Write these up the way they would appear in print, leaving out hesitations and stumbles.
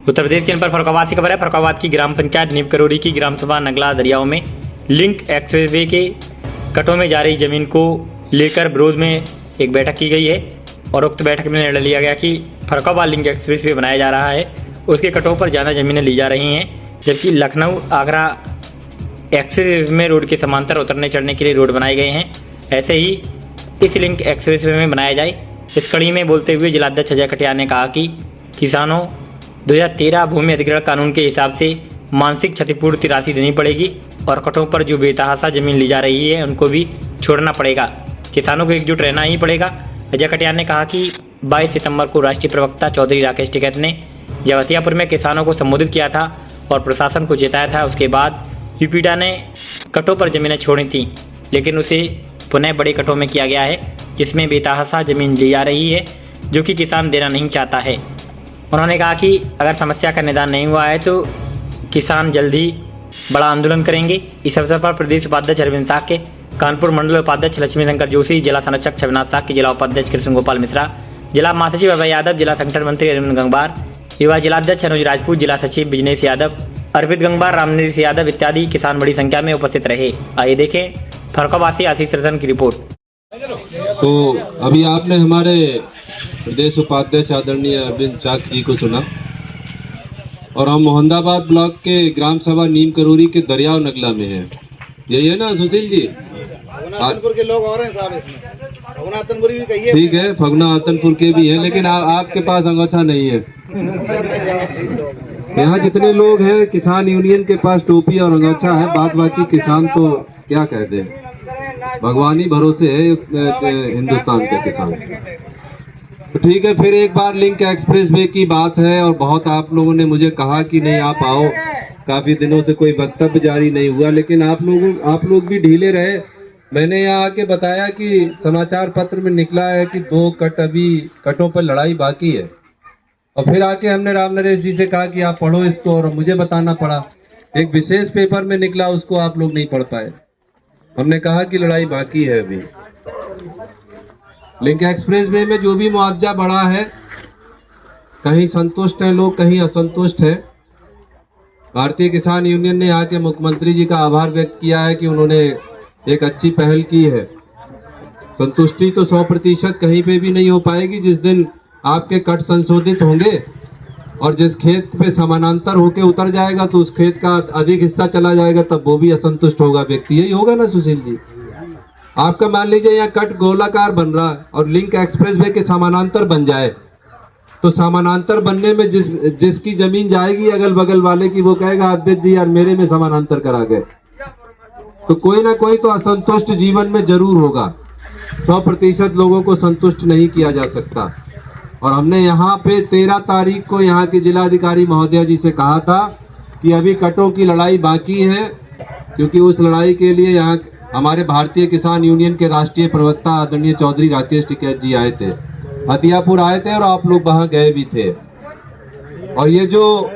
उत्तर प्रदेश के इन पर फर्रुखाबाद से खबर है। फर्रुखाबाद की ग्राम पंचायत नीम करोड़ी की ग्राम सभा नगला दरियाओं में लिंक एक्सप्रेसवे के कटों में जा रही जमीन को लेकर विरोध में एक बैठक की गई है और उक्त बैठक में निर्णय लिया गया कि फर्रुखाबाद लिंक एक्सप्रेसवे बनाया जा रहा है, उसके कटों पर ज़्यादा ज़मीनें ली जा रही हैं, जबकि लखनऊ आगरा एक्सप्रेसवे में रोड के समांतर उतरने चढ़ने के लिए रोड बनाए गए हैं। ऐसे ही इस लिंक एक्सप्रेसवे में बनाया जाए। इस कड़ी में बोलते हुए जिलाध्यक्ष अजय कटियार ने कहा कि किसानों 2013 भूमि अधिग्रहण कानून के हिसाब से मानसिक क्षतिपूर्ति राशि देनी पड़ेगी और कटों पर जो बेतहाशा जमीन ली जा रही है उनको भी छोड़ना पड़ेगा। किसानों को एकजुट रहना ही पड़ेगा। अजय कटियार ने कहा कि 22 सितंबर को राष्ट्रीय प्रवक्ता चौधरी राकेश टिकैत ने जब हथियापुर में किसानों को संबोधित किया था और प्रशासन को चेताया था, उसके बाद यूपीडा ने कटों पर ज़मीनें छोड़ी थी, लेकिन उसे पुनः बड़े कटों में किया गया है जिसमें बेतहाशा ज़मीन ली जा रही है जो कि किसान देना नहीं चाहता है। उन्होंने कहा कि अगर समस्या का निदान नहीं हुआ है तो किसान जल्द ही बड़ा आंदोलन करेंगे। इस अवसर पर प्रदेश उपाध्यक्ष अरविंद साक्य, कानपुर मंडल उपाध्यक्ष लक्ष्मी शंकर जोशी, जिला संरक्षक छविनाथ साक्य, जिला उपाध्यक्ष कृष्ण गोपाल मिश्रा, जिला महासचिव अभय यादव, जिला संगठन मंत्री अरविंद गंगवार, युवा जिलाध्यक्ष अनुज राजपूत, जिला सचिव बिजनेश यादव, अर्पित गंगवार, रामनिधि यादव इत्यादि किसान बड़ी संख्या में उपस्थित रहे। आइए देखें फर्रुखाबाद से आशीष रतन की रिपोर्ट। तो अभी आपने हमारे प्रदेश उपाध्यक्ष आदरणीय अरविंद साक्य जी को सुना और हम मोहम्मदाबाद ब्लॉक के ग्राम सभा नीम करोड़ी के दरियाव नगला में हैं। यही है ना सुशील जी? फगुनातनपुर के लोग और हैं साहब इसमें, फगुनातनपुर भी कहिए। ठीक है, फगुनातनपुर के भी हैं, लेकिन आपके पास अंगोछा नहीं है। यहाँ जितने लोग हैं किसान यूनियन के पास टोपी और अंगोछा है, बाद बाकी किसान तो क्या कहते हैं, भगवान ही भरोसे है हिंदुस्तान के किसान। तो ठीक है, फिर एक बार लिंक एक्सप्रेसवे की बात है और बहुत आप लोगों ने मुझे कहा कि नहीं आप आओ, काफ़ी दिनों से कोई वक्तव्य जारी नहीं हुआ, लेकिन आप लोग भी ढीले रहे। मैंने यहाँ आके बताया कि समाचार पत्र में निकला है कि 2 कटों पर लड़ाई बाकी है, और फिर आके हमने राम नरेश जी से कहा कि आप पढ़ो इसको, और मुझे बताना पड़ा। एक विशेष पेपर में निकला, उसको आप लोग नहीं पढ़ पाए। हमने कहा कि लड़ाई बाकी है अभी। लिंक एक्सप्रेसवे में जो भी मुआवजा बढ़ा है, कहीं संतुष्ट हैं लोग, कहीं असंतुष्ट है। भारतीय किसान यूनियन ने यहाँ के मुख्यमंत्री जी का आभार व्यक्त किया है कि उन्होंने एक अच्छी पहल की है। संतुष्टि तो 100% कहीं पे भी नहीं हो पाएगी। जिस दिन आपके कट संशोधित होंगे और जिस खेत पे समानांतर होके उतर जाएगा तो उस खेत का अधिक हिस्सा चला जाएगा, तब वो भी असंतुष्ट होगा व्यक्ति। यही होगा ना सुशील जी? आपका मान लीजिए यहाँ कट गोलाकार बन रहा है और लिंक एक्सप्रेसवे के समानांतर बन जाए, तो समानांतर बनने में जिसकी जमीन जाएगी अगल बगल वाले की, वो कहेगा अध्यक्ष जी यार मेरे में समानांतर करा गए। तो कोई ना कोई तो असंतुष्ट जीवन में जरूर होगा। 100% लोगों को संतुष्ट नहीं किया जा सकता। और हमने यहाँ पे 13 तारीख को यहाँ के जिलाधिकारी महोदया जी से कहा था कि अभी कटों की लड़ाई बाकी है, क्योंकि उस लड़ाई के लिए यहाँ हमारे भारतीय किसान यूनियन के राष्ट्रीय प्रवक्ता आदरणीय चौधरी राकेश टिकैत जी आए थे, हथियापुर आए थे और आप लोग वहाँ गए भी थे। और ये जो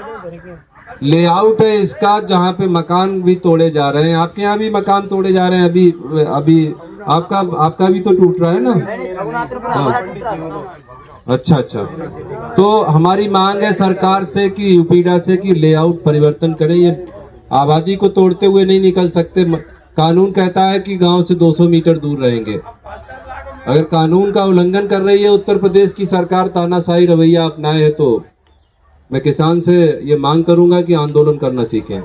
लेआउट है इसका, जहाँ पे मकान भी तोड़े जा रहे हैं, आपके यहाँ भी मकान तोड़े जा रहे हैं, अभी आपका भी तो टूट रहा है ना? हाँ। अच्छा। तो हमारी मांग है सरकार से कि यूपीडा से कि लेआउट परिवर्तन करें। ये आबादी को तोड़ते हुए नहीं निकल सकते। कानून कहता है कि गांव से 200 मीटर दूर रहेंगे। अगर कानून का उल्लंघन कर रही है उत्तर प्रदेश की सरकार, तानाशाही रवैया अपनाए है, तो मैं किसान से ये मांग करूंगा कि आंदोलन करना सीखें।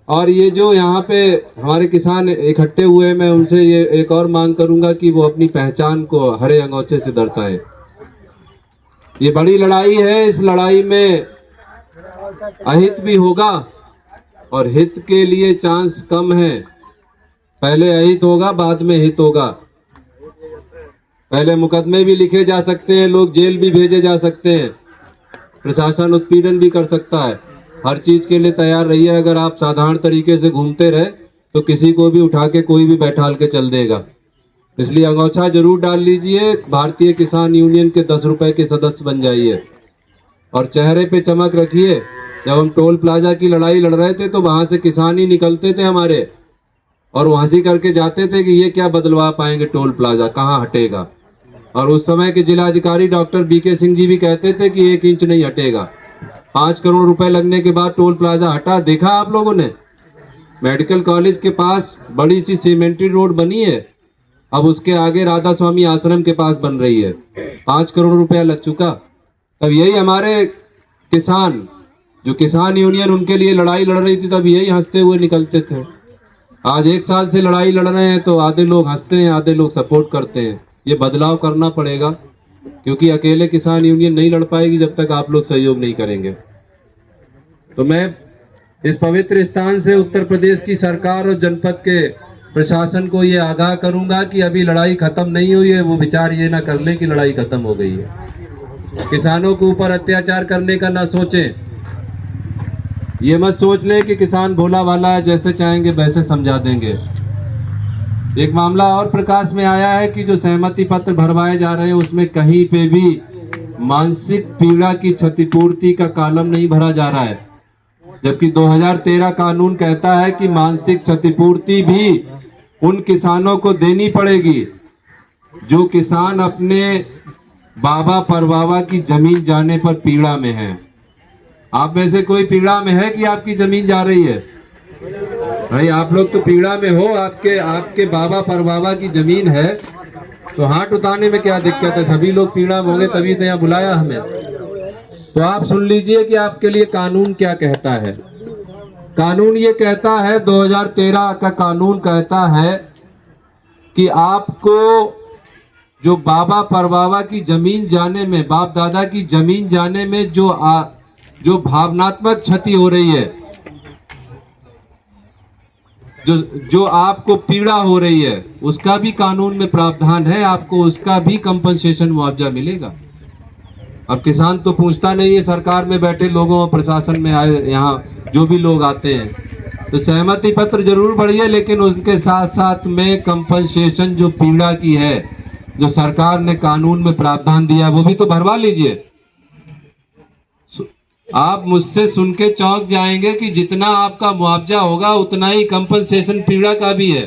और ये जो यहाँ पे हमारे किसान इकट्ठे हुए, मैं उनसे ये एक और मांग करूंगा कि वो अपनी पहचान को हरे अंगोछे से दर्शाएं। ये बड़ी लड़ाई है, इस लड़ाई में अहित भी होगा और हित के लिए चांस कम है। पहले अहित होगा, बाद में हित होगा। पहले मुकदमे भी लिखे जा सकते हैं, लोग जेल भी भेजे जा सकते हैं, प्रशासन उत्पीड़न भी कर सकता है। हर चीज के लिए तैयार रहिए। अगर आप साधारण तरीके से घूमते रहे तो किसी को भी उठा के कोई भी बैठाल के चल देगा। इसलिए अंगोछा जरूर डाल लीजिए, भारतीय किसान यूनियन के 10 रुपए के सदस्य बन जाइए और चेहरे पे चमक रखिए। जब हम टोल प्लाजा की लड़ाई लड़ रहे थे तो वहां से किसान ही निकलते थे हमारे, और वहां से करके जाते थे कि ये क्या बदलवा पाएंगे, टोल प्लाजा कहाँ हटेगा। और उस समय के जिलाधिकारी डॉक्टर बीके सिंह जी भी कहते थे कि 1 इंच नहीं हटेगा। 5 करोड़ रुपए लगने के बाद टोल प्लाजा हटा, देखा आप लोगों ने? मेडिकल कॉलेज के पास बड़ी सी सीमेंटेड रोड बनी है, अब उसके आगे राधा स्वामी आश्रम के पास बन रही है, 5 करोड़ रुपया लग चुका। तब यही हमारे किसान, जो किसान यूनियन उनके लिए लड़ाई लड़ रही थी, तब यही हंसते हुए निकलते थे। आज 1 साल से लड़ाई लड़ रहे हैं तो आधे लोग हंसते हैं, आधे लोग सपोर्ट करते हैं। ये बदलाव करना पड़ेगा, क्योंकि अकेले किसान यूनियन नहीं लड़ पाएगी जब तक आप लोग सहयोग नहीं करेंगे। तो मैं इस पवित्र स्थान से उत्तर प्रदेश की सरकार और जनपद के प्रशासन को ये आगाह करूंगा कि अभी लड़ाई खत्म नहीं हुई है। वो विचार ये ना कर लें कि लड़ाई खत्म हो गई है। किसानों के ऊपर अत्याचार करने का ना सोचें। ये मत सोच लें कि किसान भोला वाला है, जैसे चाहेंगे वैसे समझा देंगे। एक मामला और प्रकाश में आया है कि जो सहमति पत्र भरवाए जा रहे हैं उसमें कहीं पे भी मानसिक पीड़ा की क्षतिपूर्ति का कॉलम नहीं भरा जा रहा है, जबकि 2013 कानून कहता है कि मानसिक क्षतिपूर्ति भी उन किसानों को देनी पड़ेगी जो किसान अपने बाबा परबाबा की जमीन जाने पर पीड़ा में है। आप में से कोई पीड़ा में है कि आपकी जमीन जा रही है? भाई आप लोग तो पीड़ा में हो, आपके बाबा परबाबा की जमीन है, तो हाथ उठाने में क्या दिक्कत है? सभी लोग पीड़ा में होंगे तभी तो यहाँ बुलाया हमें। तो आप सुन लीजिए कि आपके लिए कानून क्या कहता है। कानून ये कहता है, 2013 का कानून कहता है कि आपको जो बाबा परबाबा की जमीन जाने में, बाप दादा की जमीन जाने में जो भावनात्मक क्षति हो रही है, जो आपको पीड़ा हो रही है, उसका भी कानून में प्रावधान है, आपको उसका भी कंपनसेशन मुआवजा मिलेगा। अब किसान तो पूछता नहीं है, सरकार में बैठे लोगों और प्रशासन में आए, यहाँ जो भी लोग आते हैं, तो सहमति पत्र जरूर बढ़िए, लेकिन उसके साथ साथ में कंपनसेशन जो पीड़ा की है, जो सरकार ने कानून में प्रावधान दिया, वो भी तो भरवा लीजिए। आप मुझसे सुन के चौंक जाएंगे कि जितना आपका मुआवजा होगा उतना ही कंपनसेशन पीड़ा का भी है।